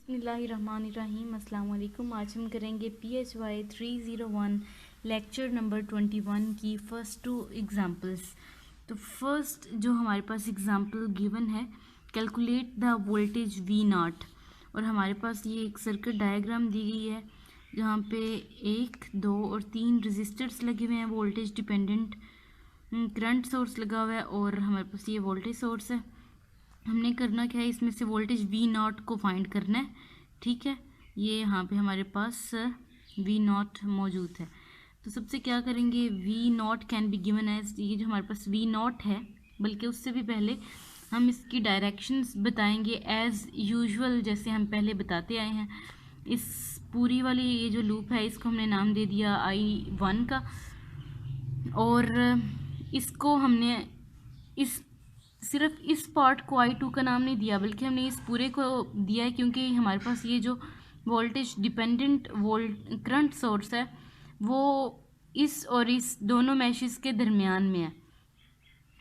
बिस्मिल्लाहिर्रहमानिर्रहीम। अस्सलाम वालेकुम। आज हम करेंगे PHY 301 लेक्चर नंबर 21 की फ़र्स्ट 2 एग्ज़ाम्पल्स। तो फर्स्ट जो हमारे पास एग्ज़ाम्पल गिवन है, कैलकुलेट द वोल्टेज V0। और हमारे पास ये एक सर्किट डायग्राम दी गई है जहाँ पे 1, 2 और 3 रजिस्टर्स लगे हुए हैं। वोल्टेज डिपेंडेंट करंट सोर्स लगा हुआ है और हमारे पास ये वोल्टेज सोर्स है। हमने करना क्या है, इसमें से वोल्टेज V0 को फाइंड करना है। ठीक है, ये यहाँ पे हमारे पास V0 मौजूद है। तो सबसे क्या करेंगे, V0 can be given as, ये जो हमारे पास V0 है, बल्कि उससे भी पहले हम इसकी डायरेक्शंस बताएंगे एज़ यूजुअल, जैसे हम पहले बताते आए हैं। इस पूरी वाली ये जो लूप है इसको हमने नाम दे दिया I1 का, और इसको हमने सिर्फ इस पार्ट को I2 का नाम नहीं दिया, बल्कि हमने इस पूरे को दिया है क्योंकि हमारे पास ये जो वोल्टेज डिपेंडेंट करंट सोर्स है वो इस और इस दोनों मैशेस के दरमियान में है।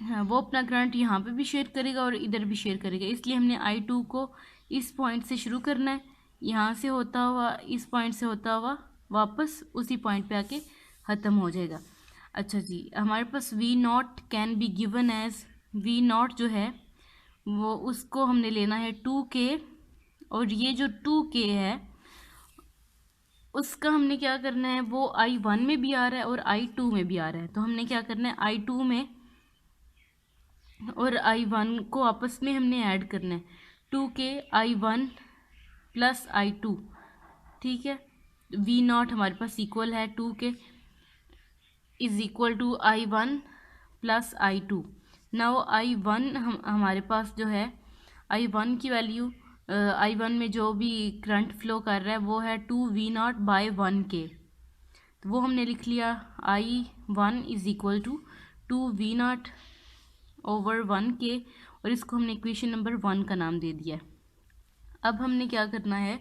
हाँ, वो अपना करंट यहाँ पे भी शेयर करेगा और इधर भी शेयर करेगा, इसलिए हमने I2 को इस पॉइंट से शुरू करना है, यहाँ से होता हुआ इस पॉइंट से होता हुआ वापस उसी पॉइंट पे आके ख़त्म हो जाएगा। अच्छा जी, हमारे पास V0 can be given as, V0 जो है वो उसको हमने लेना है 2K, और ये जो 2K है उसका हमने क्या करना है, वो I1 में भी आ रहा है और I2 में भी आ रहा है। तो हमने क्या करना है, I2 में और I1 को आपस में हमने ऐड करना है, 2K I1 प्लस I2। ठीक है, V0 हमारे पास इक्वल है 2K is equal to I1 plus I2। Now I1 हमारे पास जो है I1 की वैल्यू, I1 में जो भी करंट फ्लो कर रहा है वो है 2V0 बाय 1K। तो वो हमने लिख लिया, I1 is equal to 2V0 over 1K, और इसको हमने इक्वेशन नंबर 1 का नाम दे दिया। अब हमने क्या करना है,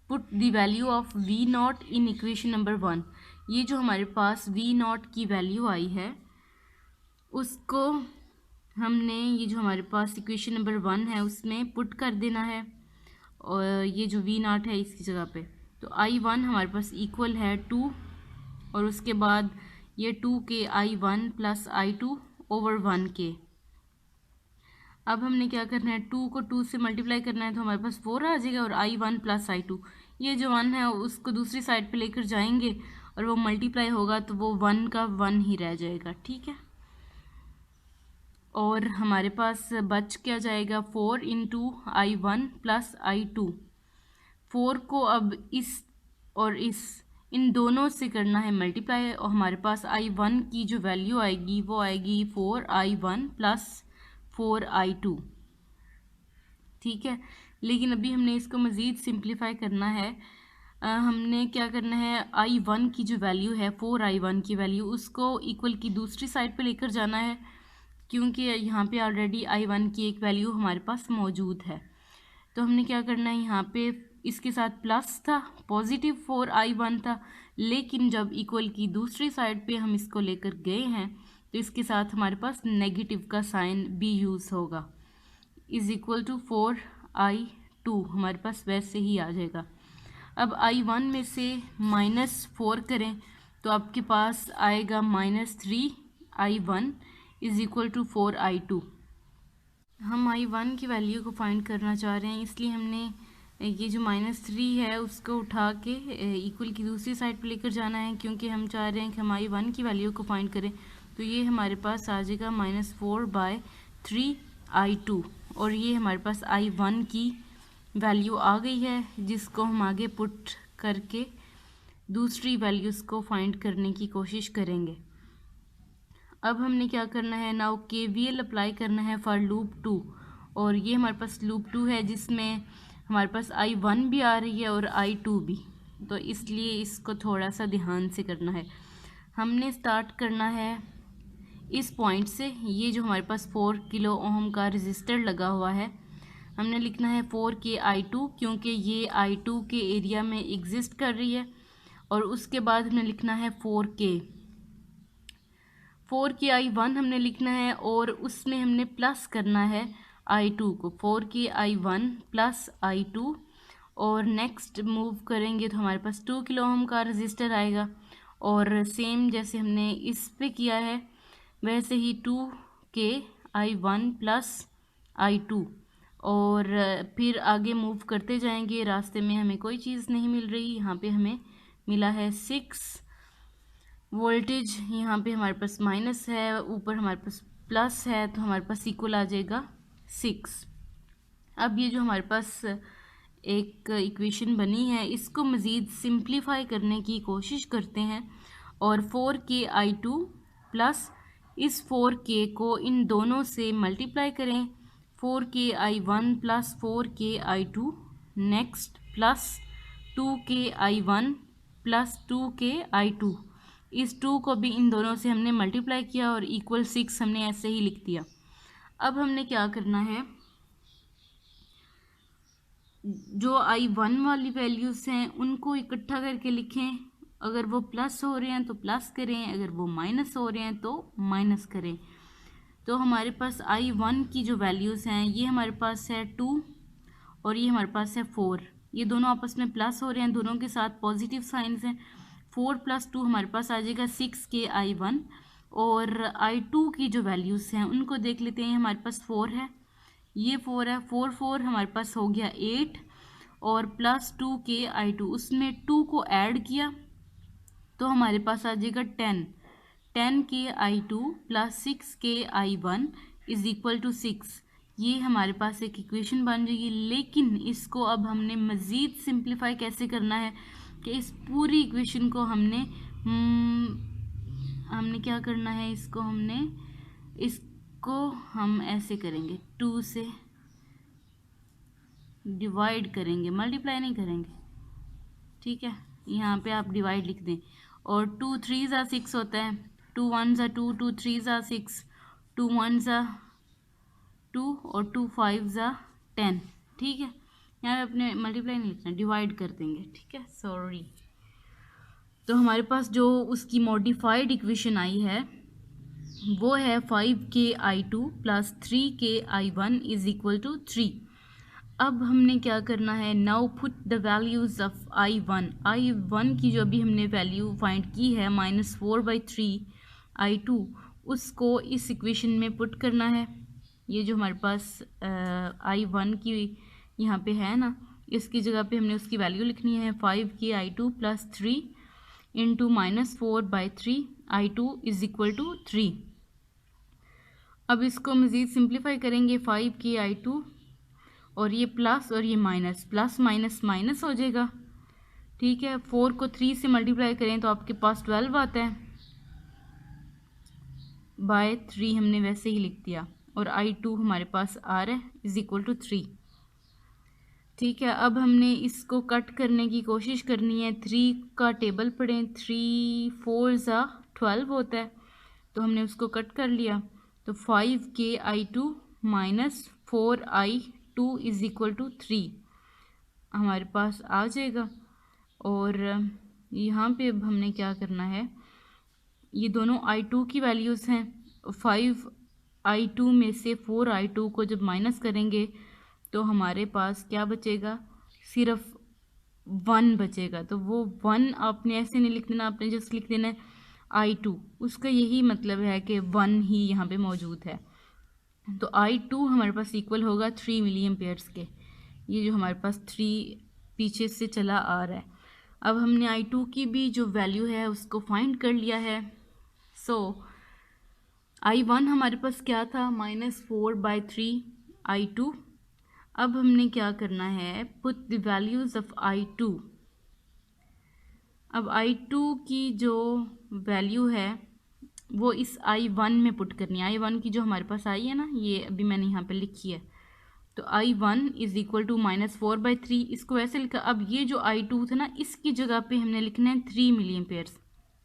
put the value of V0 in equation number 1। ये जो हमारे पास V0 की वैल्यू आई है उसको हमने, ये जो हमारे पास इक्वेशन नंबर 1 है उसमें पुट कर देना है, और ये जो V0 है इसकी जगह पे। तो I1 हमारे पास इक्वल है 2, और उसके बाद ये 2K I1 plus I2 over 1K। अब हमने क्या करना है, 2 को 2 से मल्टीप्लाई करना है तो हमारे पास 4 आ जाएगा, और I1 प्लस I2, ये जो 1 है उसको दूसरी साइड पे लेकर जाएंगे और वो मल्टीप्लाई होगा तो वो 1 का 1 ही रह जाएगा। ठीक है, और हमारे पास बच क्या जाएगा, 4 इंटू I1 प्लस I2। 4 को अब इस और इन दोनों से करना है मल्टीप्लाई, और हमारे पास I1 की जो वैल्यू आएगी वो आएगी 4I1 प्लस 4I2। ठीक है, लेकिन अभी हमने इसको मज़ीद सिंप्लीफाई करना है। हमने क्या करना है, I1 की जो वैल्यू है 4I1 की वैल्यू, उसको इक्वल की दूसरी साइड पे लेकर जाना है, क्योंकि यहाँ पे ऑलरेडी I1 की एक वैल्यू हमारे पास मौजूद है। तो हमने क्या करना है, यहाँ पे इसके साथ प्लस था, पॉजिटिव 4I1 था, लेकिन जब इक्वल की दूसरी साइड पे हम इसको लेकर गए हैं तो इसके साथ हमारे पास नेगेटिव का साइन भी यूज़ होगा, इज़ इक्वल टू 4I2 हमारे पास वैसे ही आ जाएगा। अब I1 में से -4 करें तो आपके पास आएगा -3I1 is equal to 4I2। हम I1 की वैल्यू को फाइंड करना चाह रहे हैं, इसलिए हमने ये जो -3 है उसको उठा के इक्वल की दूसरी साइड पर लेकर जाना है, क्योंकि हम चाह रहे हैं कि हम I1 की वैल्यू को फाइंड करें। तो ये हमारे पास आ जाएगा -4/3I2, और ये हमारे पास I1 की वैल्यू आ गई है, जिसको हम आगे पुट करके दूसरी वैल्यूज़ को फाइंड करने की कोशिश करेंगे। अब हमने क्या करना है, नाउ KVL अप्लाई करना है फॉर लूप 2, और ये हमारे पास लूप 2 है जिसमें हमारे पास I1 भी आ रही है और I2 भी, तो इसलिए इसको थोड़ा सा ध्यान से करना है। हमने स्टार्ट करना है इस पॉइंट से, ये जो हमारे पास 4 किलो ओम का रजिस्टर लगा हुआ है, हमने लिखना है 4K I2, क्योंकि ये I2 के एरिया में एग्जिस्ट कर रही है, और उसके बाद हमने लिखना है 4K I1 हमने लिखना है, और उसमें हमने प्लस करना है I2 को, 4K I1 प्लस I2, और नेक्स्ट मूव करेंगे तो हमारे पास 2 किलो ओम का रजिस्टर आएगा, और सेम जैसे हमने इस पे किया है वैसे ही 2K_I1 प्लस I2, और फिर आगे मूव करते जाएंगे। रास्ते में हमें कोई चीज़ नहीं मिल रही, यहाँ पे हमें मिला है 6 वोल्टेज, यहाँ पे हमारे पास माइनस है, ऊपर हमारे पास प्लस है, तो हमारे पास इक्वल आ जाएगा 6। अब ये जो हमारे पास एक इक्वेशन बनी है इसको मज़ीद सिंप्लीफाई करने की कोशिश करते हैं, और 4K_I2 प्लस इस 4K को इन दोनों से मल्टीप्लाई करें, 4K_I1 plus 4K_I2 next plus 2K_I1 plus 2K_I2, इस 2 को भी इन दोनों से हमने मल्टीप्लाई किया और इक्वल 6 हमने ऐसे ही लिख दिया। अब हमने क्या करना है, जो I1 वाली वैल्यूज़ हैं उनको इकट्ठा करके लिखें, अगर वो प्लस हो रहे हैं तो प्लस करें, अगर वो माइनस हो रहे हैं तो माइनस करें। तो हमारे पास I1 की जो वैल्यूज़ हैं ये हमारे पास है 2 और ये हमारे पास है 4, ये दोनों आपस में प्लस हो रहे हैं, दोनों के साथ पॉजिटिव साइंस हैं। 4 + 2 हमारे पास आ जाएगा 6K_I1, और I2 की जो वैल्यूज़ हैं उनको देख लेते हैं। हमारे पास 4 है, ये 4 है, 4 हमारे पास हो गया 8, और प्लस 2K_I2 उसमें 2 को ऐड किया तो हमारे पास आ जाएगा 10K_I2 plus 6K_I1 is equal to 6। ये हमारे पास एक इक्वेशन बन जाएगी, लेकिन इसको अब हमने मज़ीद सिंप्लीफाई कैसे करना है कि इस पूरी इक्वेशन को हमने क्या करना है, इसको हम ऐसे करेंगे, 2 से डिवाइड करेंगे, मल्टीप्लाई नहीं करेंगे, ठीक है। यहाँ पे आप डिवाइड लिख दें, और 2 3 ज़ा 6 होता है, 2 1 ज़ा 2, 2 3 ज़ा 6, 2 1 ज़ा 2 और 2 5 ज़ा 10, ठीक है। यहाँ पे अपने मल्टीप्लाई नहीं लिखना, डिवाइड कर देंगे, ठीक है, सॉरी। तो हमारे पास जो उसकी मॉडिफाइड इक्वेशन आई है वो है 5K_I2 plus 3K_I1 is equal to 3। अब हमने क्या करना है, now put the values of I1 की जो अभी हमने वैल्यू फाइंड की है -4/3 I2, उसको इस इक्वेशन में पुट करना है। ये जो हमारे पास I1 की यहाँ पे है ना, इसकी जगह पे हमने उसकी वैल्यू लिखनी है 5K_I2 plus 3 into -4/3 I2 is equal to 3। अब इसको मज़ीद सिंप्लीफाई करेंगे, 5K_I2 और ये प्लस और ये माइनस, प्लस माइनस माइनस हो जाएगा, ठीक है। 4 को 3 से मल्टीप्लाई करें तो आपके पास 12 आता है, बाय 3 हमने वैसे ही लिख दिया, और I2 हमारे पास आ रहा है इज इक्वल टू 3, ठीक है। अब हमने इसको कट करने की कोशिश करनी है, 3 का टेबल पढ़ें, 3 4 ज़ा 12 होता है, तो हमने उसको कट कर लिया, तो 5K_I2 minus 4I2 is equal to 3 हमारे पास आ जाएगा। और यहाँ पे अब हमने क्या करना है, ये दोनों I2 की वैल्यूज़ हैं, 5I2 में से 4I2 को जब माइनस करेंगे तो हमारे पास क्या बचेगा, सिर्फ 1 बचेगा। तो वो 1 आपने ऐसे नहीं लिख देना, आपने जस्ट लिख देना है I2, उसका यही मतलब है कि 1 ही यहाँ पे मौजूद है। तो I2 हमारे पास इक्वल होगा 3 मिली एम्पेयर्स के, ये जो हमारे पास 3 पीछे से चला आ रहा है। अब हमने I2 की भी जो वैल्यू है उसको फाइंड कर लिया है। सो I1 हमारे पास क्या था, -4/3 I2। अब हमने क्या करना है, put the values of I2। अब I2 की जो वैल्यू है वो इस I1 में पुट करनी है। I1 की जो हमारे पास आई है ना, ये अभी मैंने यहाँ पे लिखी है, तो I1 इज इक्वल टू -4/3, इसको ऐसे लिखा। अब ये जो I2 था ना, इसकी जगह पे हमने लिखना है 3 मिली एम्पेयर्स,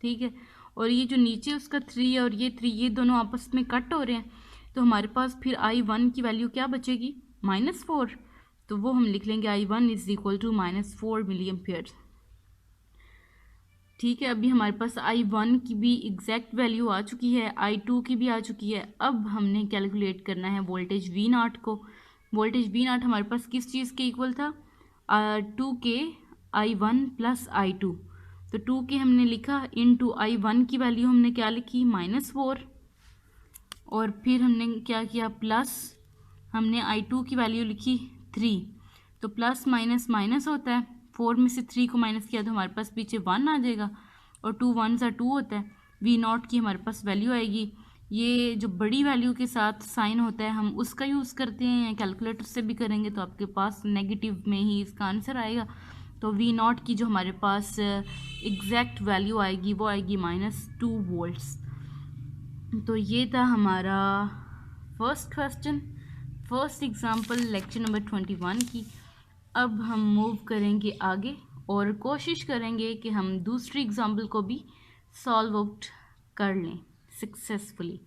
ठीक है। और ये जो नीचे उसका 3 और ये 3, ये दोनों आपस में कट हो रहे हैं, तो हमारे पास फिर I1 की वैल्यू क्या बचेगी, -4, तो वो हम लिख लेंगे I1 is equal to -4 milli amperes, ठीक है। अभी हमारे पास I1 की भी एग्जैक्ट वैल्यू आ चुकी है, I2 की भी आ चुकी है। अब हमने कैलकुलेट करना है वोल्टेज V0 को। वोल्टेज V0 हमारे पास किस चीज़ के इक्वल था, 2k I1 प्लस I2। तो 2k हमने लिखा, इनटू I1 की वैल्यू हमने क्या लिखी, -4, और फिर हमने क्या किया, प्लस हमने I2 की वैल्यू लिखी 3। तो प्लस माइनस माइनस होता है, 4 में से 3 को माइनस किया तो हमारे पास पीछे 1 आ जाएगा, और 2 1 सा 2 होता है। V0 की हमारे पास वैल्यू आएगी, ये जो बड़ी वैल्यू के साथ साइन होता है हम उसका यूज़ करते हैं, या कैलकुलेटर से भी करेंगे तो आपके पास नेगेटिव में ही इसका आंसर आएगा। तो V0 की जो हमारे पास एग्जैक्ट वैल्यू आएगी वो आएगी -2 वोल्ट्स। तो ये था हमारा first question, first example lecture number 21 की। अब हम मूव करेंगे आगे और कोशिश करेंगे कि हम दूसरी एग्जांपल को भी सॉल्व आउट कर लें सक्सेसफुली।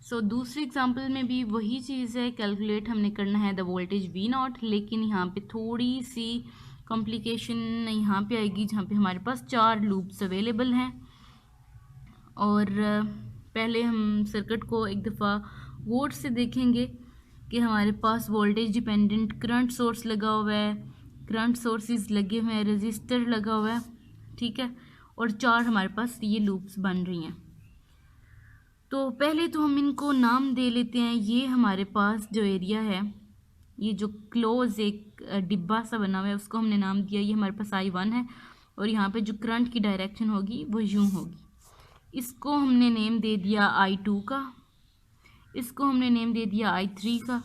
सो दूसरी एग्जांपल में भी वही चीज़ है, कैलकुलेट हमने करना है द वोल्टेज V0, लेकिन यहाँ पे थोड़ी सी कॉम्प्लिकेशन यहाँ पे आएगी, जहाँ पे हमारे पास 4 लूप्स अवेलेबल हैं। और पहले हम सर्किट को एक दफ़ा गौर से देखेंगे कि हमारे पास वोल्टेज डिपेंडेंट करंट सोर्स लगा हुआ है, करंट सोर्सेज लगे हुए हैं, रजिस्टर लगा हुआ है, ठीक है, और 4 हमारे पास ये लूप्स बन रही हैं। तो पहले तो हम इनको नाम दे लेते हैं। ये हमारे पास जो एरिया है, ये जो क्लोज एक डिब्बा सा बना हुआ है उसको हमने नाम दिया, ये हमारे पास I1 है, और यहाँ पे जो करंट की डायरेक्शन होगी वो यूँ होगी। इसको हमने नेम दे दिया I2 का, इसको हमने नेम दे दिया I3 का।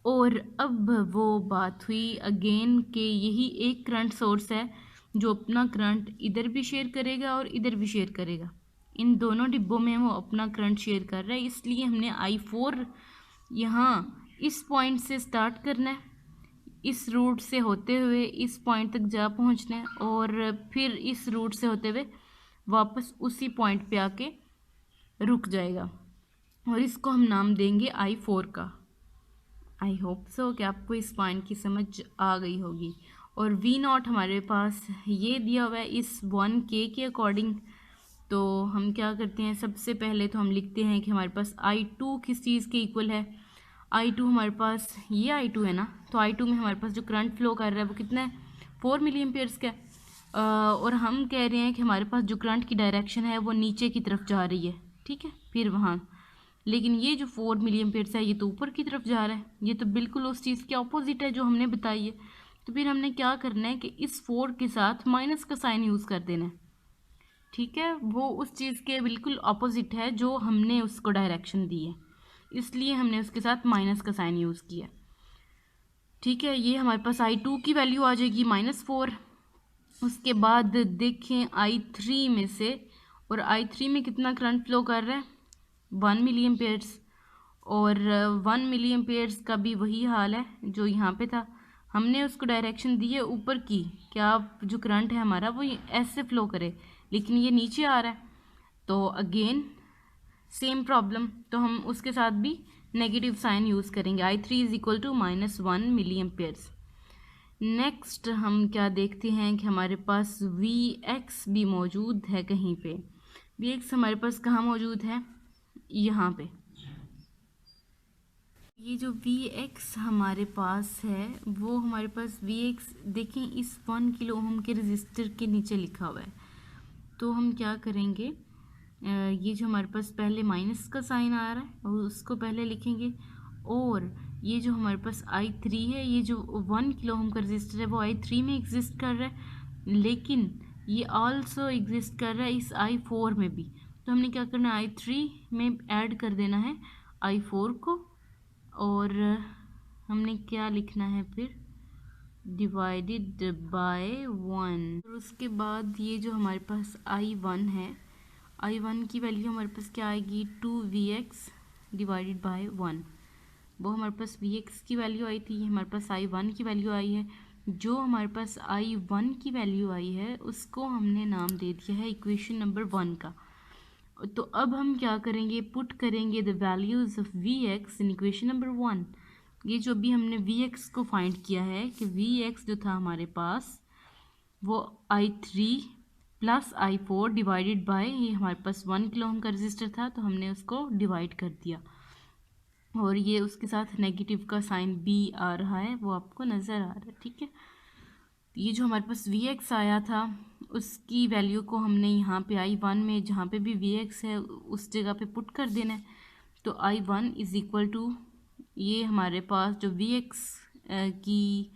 और अब वो बात हुई अगेन कि यही एक करंट सोर्स है जो अपना करंट इधर भी शेयर करेगा और इधर भी शेयर करेगा, इन दोनों डिब्बों में वो अपना करंट शेयर कर रहा है। इसलिए हमने I4 यहाँ इस पॉइंट से स्टार्ट करना है, इस रूट से होते हुए इस पॉइंट तक जा पहुँचना है, और फिर इस रूट से होते हुए वापस उसी पॉइंट पे आके रुक जाएगा, और इसको हम नाम देंगे I4 का। आई होप सो कि आपको इस पॉइंट की समझ आ गई होगी। और V0 हमारे पास ये दिया हुआ है इस 1K के अकॉर्डिंग। तो हम क्या करते हैं, सबसे पहले तो हम लिखते हैं कि हमारे पास I2 किस चीज़ के इक्वल है। I2 हमारे पास ये I2 है ना, तो I2 में हमारे पास जो करंट फ्लो कर रहा है वो कितना है, 4 मिली एम्पियर्स का है। और हम कह रहे हैं कि हमारे पास जो करंट की डायरेक्शन है वो नीचे की तरफ जा रही है, ठीक है, फिर वहाँ, लेकिन ये जो 4 मिली एम्पियर्स है ये तो ऊपर की तरफ जा रहा है, ये तो बिल्कुल उस चीज़ के ऑपोजिट है जो हमने बताई है। तो फिर हमने क्या करना है कि इस 4 के साथ माइनस का साइन यूज़ कर देना है, ठीक है, वो उस चीज़ के बिल्कुल ऑपोजिट है जो हमने उसको डायरेक्शन दी है, इसलिए हमने उसके साथ माइनस का साइन यूज़ किया, ठीक है। ये हमारे पास I2 की वैल्यू आ जाएगी -4। उसके बाद देखें I3 में से, और I3 में कितना करंट फ्लो कर रहा है, 1 मिली एम्पियर्स, और 1 मिली एम्पियर्स का भी वही हाल है जो यहाँ पे था, हमने उसको डायरेक्शन दी है ऊपर की, क्या जो करंट है हमारा वो ऐसे फ्लो करे, लेकिन ये नीचे आ रहा है, तो अगेन सेम प्रॉब्लम, तो हम उसके साथ भी नेगेटिव साइन यूज़ करेंगे। I3 is equal to -1 milli amperes. Next हम क्या देखते हैं कि हमारे पास Vx भी मौजूद है कहीं पे। Vx हमारे पास कहाँ मौजूद है, यहाँ पे। ये जो Vx हमारे पास है वो हमारे पास Vx देखें इस 1 किलो ओम के रजिस्टर के नीचे लिखा हुआ है। तो हम क्या करेंगे, ये जो हमारे पास पहले माइनस का साइन आ रहा है उसको पहले लिखेंगे, और ये जो हमारे पास I3 है, ये जो 1 किलो ओम का रजिस्टर है वो I3 में एग्जिस्ट कर रहा है, लेकिन ये आल्सो एग्जिस्ट कर रहा है इस I4 में भी। तो हमने क्या करना है, I3 में ऐड कर देना है I4 को, और हमने क्या लिखना है फिर, डिवाइडेड बाय 1। और उसके बाद ये जो हमारे पास I1 है, I1 की वैल्यू हमारे पास क्या आएगी, 2Vx डिवाइडेड बाय 1। वो हमारे पास Vx की वैल्यू आई थी, हमारे पास I1 की वैल्यू आई है। जो हमारे पास I1 की वैल्यू आई है उसको हमने नाम दे दिया है इक्वेशन नंबर 1 का। तो अब हम क्या करेंगे, पुट करेंगे the values of Vx in equation number 1। ये जो भी हमने Vx को फाइंड किया है कि Vx जो था हमारे पास वो I3 plus I4 divided by, ये हमारे पास 1 किलो ओम का रजिस्टर था तो हमने उसको डिवाइड कर दिया, और ये उसके साथ नेगेटिव का साइन भी आ रहा है, वो आपको नज़र आ रहा है, ठीक है। ये जो हमारे पास वी एक्स आया था उसकी वैल्यू को हमने यहाँ पे I1 में जहाँ पे भी वी एक्स है उस जगह पे पुट कर देना है। तो I1 इज़ इक्वल टू ये हमारे पास जो वी एक्स की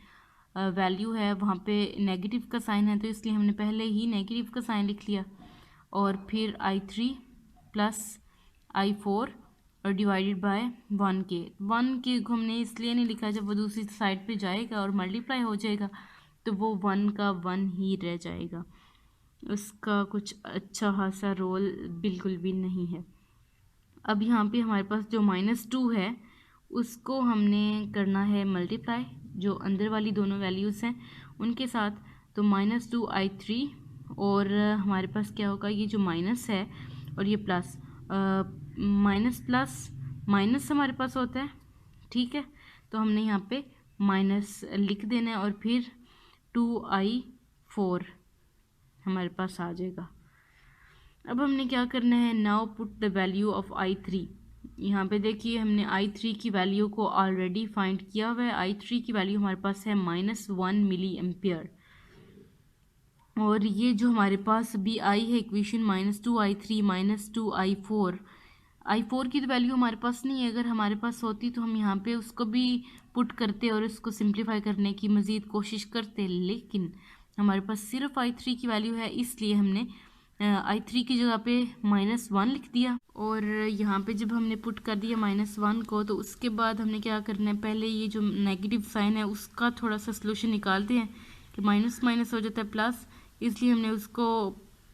वैल्यू है वहाँ पे नेगेटिव का साइन है, तो इसलिए हमने पहले ही नेगेटिव का साइन लिख लिया। और फिर I3 प्लस I4 और डिवाइडेड बाय 1 के को हमने इसलिए नहीं लिखा, जब वो दूसरी साइड पे जाएगा और मल्टीप्लाई हो जाएगा तो वो 1 का 1 ही रह जाएगा, उसका कुछ अच्छा खासा रोल बिल्कुल भी नहीं है। अब यहाँ पे हमारे पास जो -2 है उसको हमने करना है मल्टीप्लाई जो अंदर वाली दोनों वैल्यूज़ हैं उनके साथ। तो -2 I3 और हमारे पास क्या होगा, ये जो माइनस है और ये प्लस, माइनस प्लस माइनस हमारे पास होता है, ठीक है। तो हमने यहाँ पे माइनस लिख देना है और फिर 2I4 हमारे पास आ जाएगा। अब हमने क्या करना है, now put the value of I3। यहाँ पे देखिए हमने I3 की वैल्यू को ऑलरेडी फाइंड किया हुआ है। I3 की वैल्यू हमारे पास है -1 मिली एम्पियर, और ये जो हमारे पास अभी आई है इक्वेशन -2 I3 -2 I4 की तो वैल्यू हमारे पास नहीं है। अगर हमारे पास होती तो हम यहाँ पे उसको भी पुट करते और उसको सिंप्लीफाई करने की मज़ीद कोशिश करते, लेकिन हमारे पास सिर्फ I3 की वैल्यू है, इसलिए हमने I3 की जगह पे -1 लिख दिया। और यहाँ पे जब हमने पुट कर दिया -1 को, तो उसके बाद हमने क्या करना है, पहले ये जो नेगेटिव साइन है उसका थोड़ा सा सोल्यूशन निकालते हैं कि माइनस माइनस हो जाता है प्लस, इसलिए हमने उसको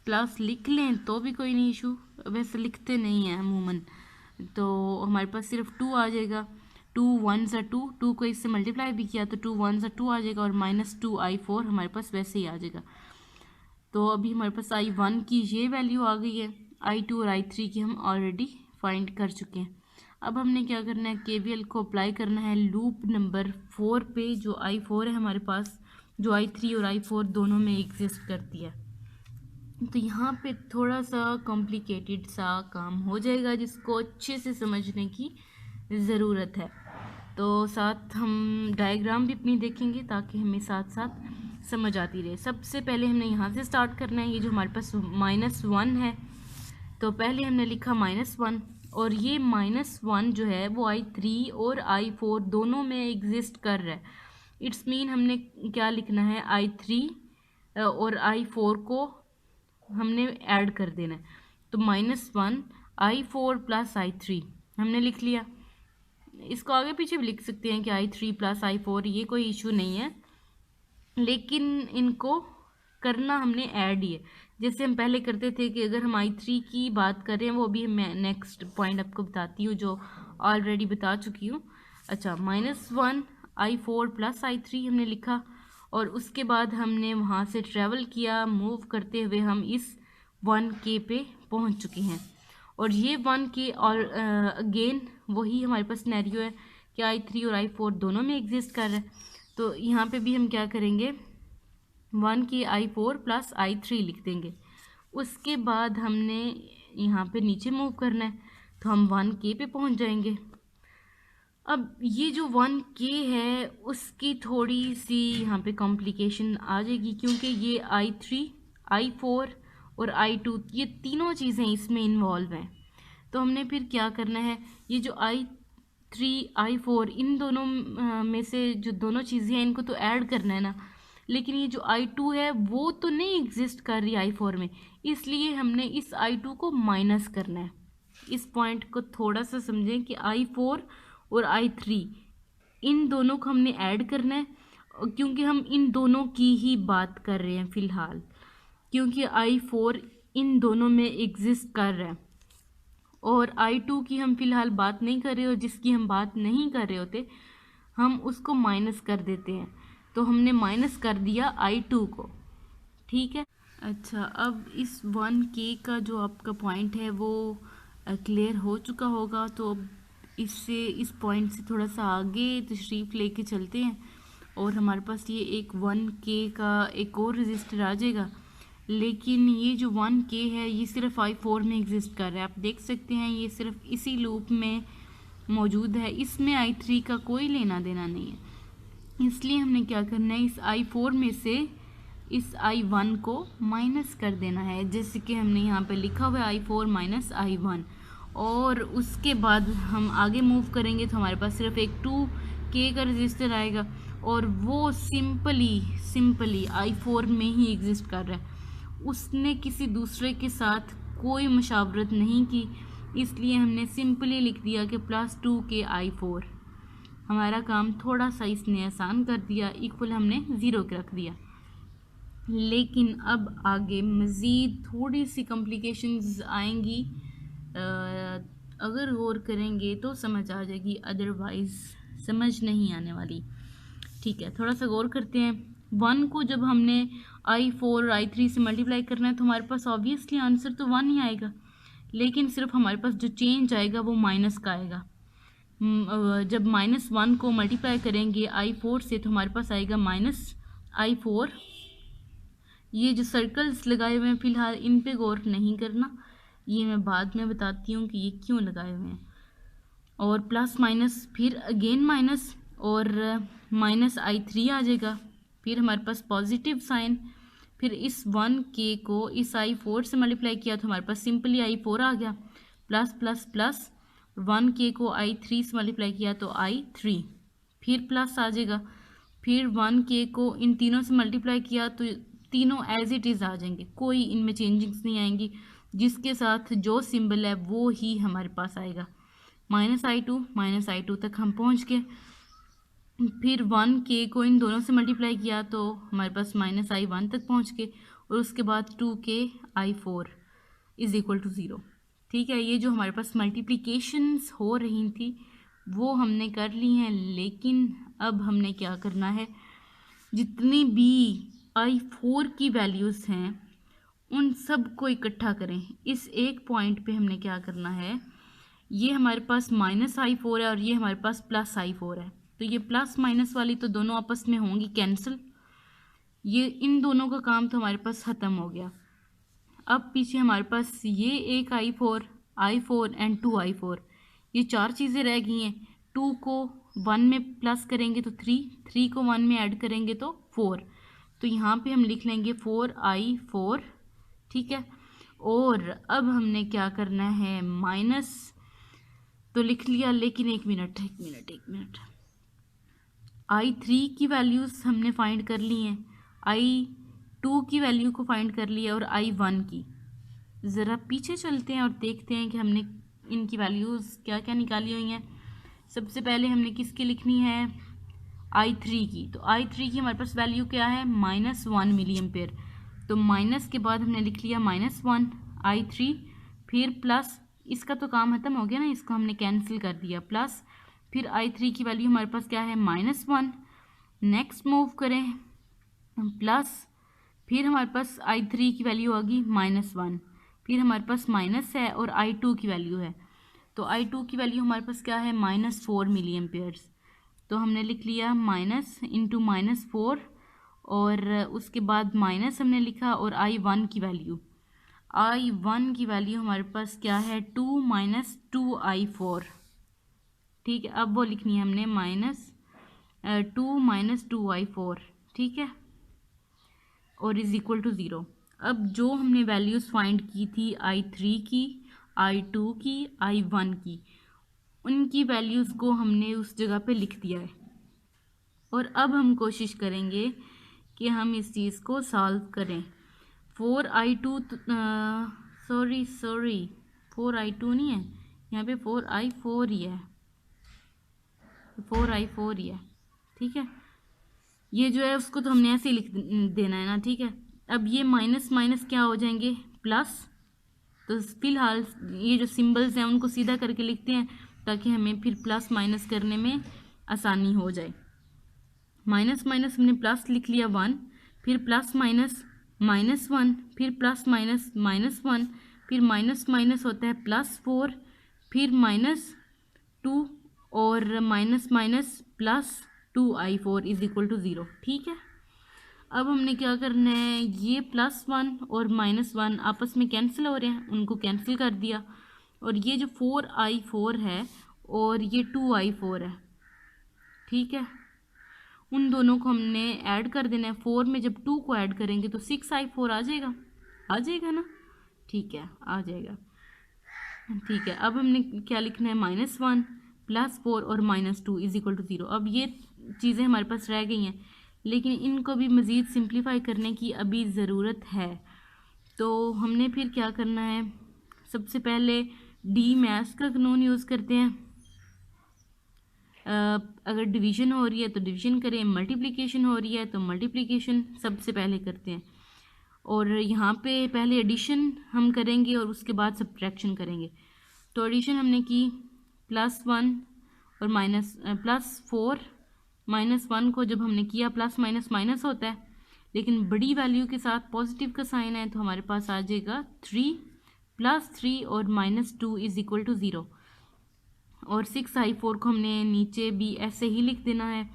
प्लस लिख लें तो भी कोई नहीं इशू, वैसे लिखते नहीं हैं अमूमन। तो हमारे पास सिर्फ 2 आ जाएगा, 2 1 2, 2 को इससे मल्टीप्लाई भी किया तो 2 1 2 आ जाएगा, और -2 I4 हमारे पास वैसे ही आ जाएगा। तो अभी हमारे पास I1 की ये वैल्यू आ गई है, I2 और I3 की हम ऑलरेडी फाइंड कर चुके हैं। अब हमने क्या करना है, KVL को अप्लाई करना है लूप नंबर 4 पे, जो I4 है हमारे पास, जो I3 और I4 दोनों में एग्जिस्ट करती है। तो यहाँ पे थोड़ा सा कॉम्प्लिकेटेड सा काम हो जाएगा जिसको अच्छे से समझने की ज़रूरत है। तो साथ हम डायग्राम भी अपनी देखेंगे ताकि हमें साथ साथ समझ आती रहे। सबसे पहले हमने यहाँ से स्टार्ट करना है, ये जो हमारे पास -1 है, तो पहले हमने लिखा -1, और ये -1 जो है वो I3 और I4 दोनों में एग्जिस्ट कर रहा है। इट्स मीन हमने क्या लिखना है, I3 और I4 को हमने ऐड कर देना है। तो -1 I4 प्लस I3 हमने लिख लिया। इसको आगे पीछे भी लिख सकते हैं कि I3 प्लस I4, ये कोई इशू नहीं है, लेकिन इनको करना हमने ऐड ही है, जैसे हम पहले करते थे कि अगर हम I3 की बात कर रहे हैं, वो भी मैं नेक्स्ट पॉइंट आपको बताती हूँ जो ऑलरेडी बता चुकी हूँ। अच्छा, -1 I4 प्लस I3 हमने लिखा, और उसके बाद हमने वहाँ से ट्रैवल किया, मूव करते हुए हम इस 1K पे पहुँच चुके हैं। और ये 1K और अगेन वही हमारे पास सिनेरियो है कि I3 और I4 दोनों में एग्जिस्ट कर रहा है। तो यहाँ पे भी हम क्या करेंगे, 1K I4 प्लस I3 लिख देंगे। उसके बाद हमने यहाँ पे नीचे मूव करना है, तो हम 1K पे पहुँच जाएंगे। अब ये जो 1K है उसकी थोड़ी सी यहाँ पे कॉम्प्लिकेशन आ जाएगी, क्योंकि ये I3 I4 और I2 ये तीनों चीज़ें इसमें इन्वॉल्व हैं। तो हमने फिर क्या करना है, ये जो I3 I4 इन दोनों में से जो दोनों चीज़ें हैं इनको तो ऐड करना है ना, लेकिन ये जो I2 है वो तो नहीं एग्जिस्ट कर रही I4 में, इसलिए हमने इस I2 को माइनस करना है। इस पॉइंट को थोड़ा सा समझें कि I4 और I3 इन दोनों को हमने ऐड करना है, क्योंकि हम इन दोनों की ही बात कर रहे हैं फ़िलहाल, क्योंकि I4 इन दोनों में एग्जिस्ट कर रहा है, और I2 की हम फ़िलहाल बात नहीं कर रहे, और जिसकी हम बात नहीं कर रहे होते हम उसको माइनस कर देते हैं। तो हमने माइनस कर दिया I2 को, ठीक है। अच्छा, अब इस 1K का जो आपका पॉइंट है वो क्लियर हो चुका होगा, तो अब इससे इस पॉइंट से थोड़ा सा आगे तशरीफ़ लेके चलते हैं, और हमारे पास ये एक 1K का एक और रजिस्टर आ जाएगा। लेकिन ये जो 1K है ये सिर्फ I4 में एग्जिस्ट कर रहा है, आप देख सकते हैं ये सिर्फ इसी लूप में मौजूद है, इसमें I3 का कोई लेना देना नहीं है। इसलिए हमने क्या करना है, इस I4 में से इस I1 को माइनस कर देना है, जैसे कि हमने यहाँ पे लिखा हुआ है I4 माइनस I1। और उसके बाद हम आगे मूव करेंगे तो हमारे पास सिर्फ एक 2K का रजिस्टर आएगा और वो सिंपली I4 में ही एग्जिस्ट कर रहा है। उसने किसी दूसरे के साथ कोई मुशावरत नहीं की, इसलिए हमने सिंपली लिख दिया कि +2K I4। हमारा काम थोड़ा सा इसने आसान कर दिया, इक्वल हमने 0 रख दिया। लेकिन अब आगे मज़ीद थोड़ी सी कॉम्प्लिकेशंस आएंगी, अगर गौर करेंगे तो समझ आ जाएगी, अदरवाइज़ समझ नहीं आने वाली। ठीक है, थोड़ा सा गौर करते हैं। 1 को जब हमने I4 और I3 से मल्टीप्लाई करना है तो हमारे पास ऑब्वियसली आंसर तो 1 ही आएगा, लेकिन सिर्फ हमारे पास जो चेंज आएगा वो माइनस का आएगा। जब -1 को मल्टीप्लाई करेंगे I4 से तो हमारे पास आएगा -I4। ये जो सर्कल्स लगाए हुए हैं फ़िलहाल इन पे गौर नहीं करना, ये मैं बाद में बताती हूँ कि ये क्यों लगाए हुए हैं। और प्लस माइनस फिर अगेन माइनस और -I3 आ जाएगा, फिर हमारे पास पॉजिटिव साइन, फिर इस 1K को इस I4 से मल्टीप्लाई किया तो हमारे पास सिंपली I4 आ गया, प्लस प्लस प्लस 1K को I3 से मल्टीप्लाई किया तो I3, फिर प्लस आ जाएगा, फिर 1K को इन तीनों से मल्टीप्लाई किया तो तीनों एज इट इज़ आ जाएंगे, कोई इनमें चेंजिंग्स नहीं आएंगी, जिसके साथ जो सिंबल है वो ही हमारे पास आएगा। -I2 तक हम पहुंच गए। फिर 1K को इन दोनों से मल्टीप्लाई किया तो हमारे पास -I1 तक पहुंच गए, और उसके बाद 2K I4 is equal to 0। ठीक है, ये जो हमारे पास मल्टीप्लिकेशंस हो रही थी वो हमने कर ली हैं, लेकिन अब हमने क्या करना है, जितनी भी I4 की वैल्यूज़ हैं उन सब को इकट्ठा करें। इस एक पॉइंट पे हमने क्या करना है, ये हमारे पास -I4 है और ये हमारे पास +I4 है, तो ये प्लस माइनस वाली तो दोनों आपस में होंगी कैंसिल, ये इन दोनों का काम तो हमारे पास ख़त्म हो गया। अब पीछे हमारे पास ये एक I4 एंड 2I4, ये 4 चीज़ें रह गई हैं। 2 को 1 में प्लस करेंगे तो 3 को 1 में ऐड करेंगे तो 4, तो यहाँ पे हम लिख लेंगे 4I4। ठीक है, और अब हमने क्या करना है, माइनस तो लिख लिया, लेकिन एक मिनट I3 की वैल्यूज़ हमने फाइंड कर ली हैं, I2 की वैल्यू को फाइंड कर लिया और I1 की। ज़रा पीछे चलते हैं और देखते हैं कि हमने इनकी वैल्यूज़ क्या क्या निकाली हुई हैं। सबसे पहले हमने किसकी लिखनी है, I3 की। तो I3 की हमारे पास वैल्यू क्या है, -1 मिली एम्पेयर, तो माइनस के बाद हमने लिख लिया -1 I3, फिर प्लस, इसका तो काम ख़त्म हो गया ना, इसको हमने कैंसिल कर दिया, प्लस फिर I3 की वैल्यू हमारे पास क्या है, -1। नेक्स्ट मूव करें, प्लस, फिर हमारे पास I3 की वैल्यू आ गई -1, फिर हमारे पास माइनस है और I2 की वैल्यू है, तो I2 की वैल्यू हमारे पास क्या है, -4 मिली एम्पेयर्स, तो हमने लिख लिया माइनस इंटू -4, और उसके बाद माइनस हमने लिखा, और I1 की वैल्यू हमारे पास क्या है, 2 - 2I4। ठीक है, अब वो लिखनी है हमने -2 - 2I4। ठीक है, और इज़ इक्वल टू 0। अब जो हमने वैल्यूज़ फाइंड की थी I3 की, I2 की, I1 की, उनकी वैल्यूज़ को हमने उस जगह पे लिख दिया है, और अब हम कोशिश करेंगे कि हम इस चीज़ को सॉल्व करें। 4I2 सॉरी 4I2 नहीं है, यहाँ पे 4I4 ही है, 4I4 ही है। ठीक है, ये जो है उसको तो हमने ऐसे ही लिख देना है ना। ठीक है, अब ये माइनस माइनस क्या हो जाएंगे, प्लस, तो फिलहाल ये जो सिंबल्स हैं उनको सीधा करके लिखते हैं ताकि हमें फिर प्लस माइनस करने में आसानी हो जाए। माइनस माइनस हमने प्लस लिख लिया 1, फिर प्लस माइनस -1, फिर प्लस माइनस -1, फिर माइनस माइनस होता है +4, फिर -2, और minus minus +2I4 is equal to 0। ठीक है, अब हमने क्या करना है, ये +1 और -1 आपस में कैंसिल हो रहे हैं, उनको कैंसिल कर दिया, और ये जो 4I4 है और ये 2I4 है। ठीक है, उन दोनों को हमने ऐड कर देना है। 4 में जब 2 को ऐड करेंगे तो 6i4 आ जाएगा ना, ठीक है, आ जाएगा। ठीक है, अब हमने क्या लिखना है, -1 +4 और -2 = 0। अब ये चीज़ें हमारे पास रह गई हैं, लेकिन इनको भी मज़ीद सिंप्लीफाई करने की अभी ज़रूरत है। तो हमने फिर क्या करना है, सबसे पहले डी मैथ्स का कानून यूज़ करते हैं। अगर डिवीज़न हो रही है तो डिवीज़न करें, मल्टीप्लिकेशन हो रही है तो मल्टीप्लिकेशन सबसे पहले करते हैं। और यहाँ पे पहले एडिशन हम करेंगे और उसके बाद सब्ट्रैक्शन करेंगे। तो एडिशन हमने की +1 और +4 -1 को जब हमने किया, प्लस माइनस माइनस होता है, लेकिन बड़ी वैल्यू के साथ पॉजिटिव का साइन है तो हमारे पास आ जाएगा 3 +3 और -2 = 0। और 6i4 को हमने नीचे भी ऐसे ही लिख देना है।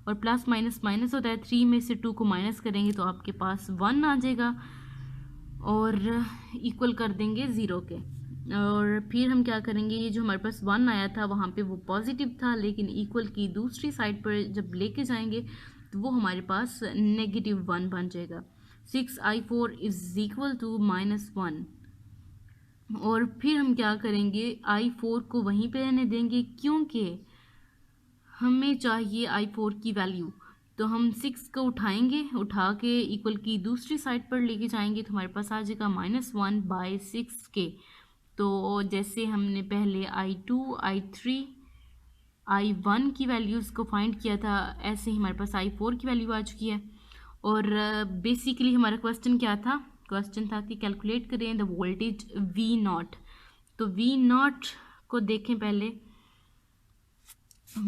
और प्लस माइनस माइनस होता है, 3 में से 2 को माइनस करेंगे तो आपके पास 1 आ जाएगा और इक्वल कर देंगे 0 के। और फिर हम क्या करेंगे, ये जो हमारे पास 1 आया था वहाँ पे वो पॉजिटिव था, लेकिन इक्वल की दूसरी साइड पर जब लेके जाएंगे तो वो हमारे पास -1 बन जाएगा। 6i4 = -1। और फिर हम क्या करेंगे, i4 को वहीं पे रहने देंगे क्योंकि हमें चाहिए i4 की वैल्यू। तो हम 6 को उठाएंगे, उठा के इक्वल की दूसरी साइड पर लेके जाएंगे तो हमारे पास आ जाएगा -1/6 के। तो जैसे हमने पहले i2, i3, i1 की वैल्यूज़ को फाइंड किया था, ऐसे ही हमारे पास i4 की वैल्यू आ चुकी है। और बेसिकली हमारा क्वेश्चन क्या था, क्वेश्चन था कि कैलकुलेट करें द वोल्टेज V0। तो V0 को देखें पहले,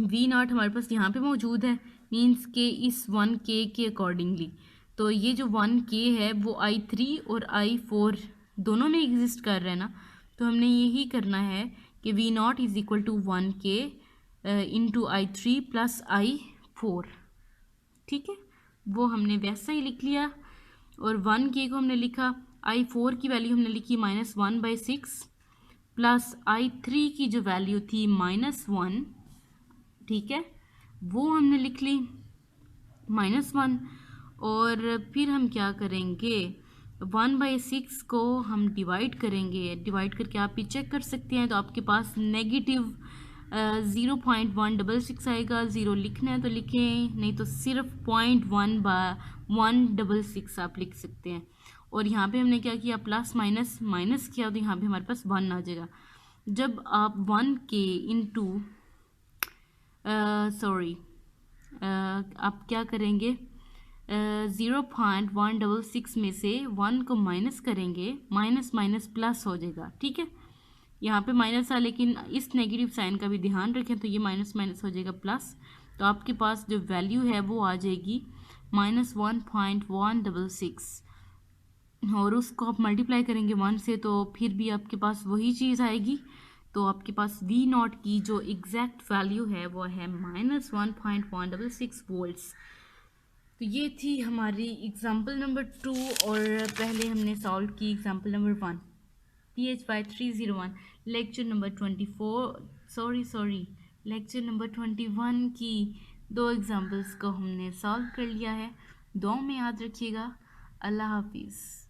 V0 हमारे पास यहाँ पे मौजूद है, मींस के इस 1K के अकॉर्डिंगली। तो ये जो 1K है वो i3 और i4 दोनों में एग्जिस्ट कर रहा है ना, तो हमने यही करना है कि V0 = 1K × i3 + i4। ठीक है, वो हमने वैसा ही लिख लिया। और 1K को हमने लिखा, i4 की वैल्यू हमने लिखी -1/6 प्लस i3 की जो वैल्यू थी -1, ठीक है, वो हमने लिख ली -1। और फिर हम क्या करेंगे, 1/6 को हम डिवाइड करेंगे, डिवाइड करके आप भी चेक कर सकते हैं। तो आपके पास -0.166 आएगा। 0 लिखना है तो लिखें, नहीं तो सिर्फ 0.1/166 आप लिख सकते हैं। और यहाँ पे हमने क्या किया, प्लस माइनस माइनस किया, तो यहाँ पे हमारे पास 1 आ जाएगा। जब आप 1K इंटू आप क्या करेंगे, 0.166 में से 1 को माइनस करेंगे, माइनस माइनस प्लस हो जाएगा। ठीक है, यहाँ पे माइनस है लेकिन इस नेगेटिव साइन का भी ध्यान रखें, तो ये माइनस माइनस हो जाएगा प्लस। तो आपके पास जो वैल्यू है वो आ जाएगी -1.166। और उसको आप मल्टीप्लाई करेंगे 1 से तो फिर भी आपके पास वही चीज़ आएगी। तो आपके पास V0 की जो एग्जैक्ट वैल्यू है वो है -1.166 वोल्ट्स। तो ये थी हमारी एग्जाम्पल नंबर 2। और पहले हमने सॉल्व की example number 1, PHY 301 lecture number 21 की 2 एग्जाम्पल्स को हमने सॉल्व कर लिया है। दुआ में याद रखिएगा। अल्लाह हाफिज़।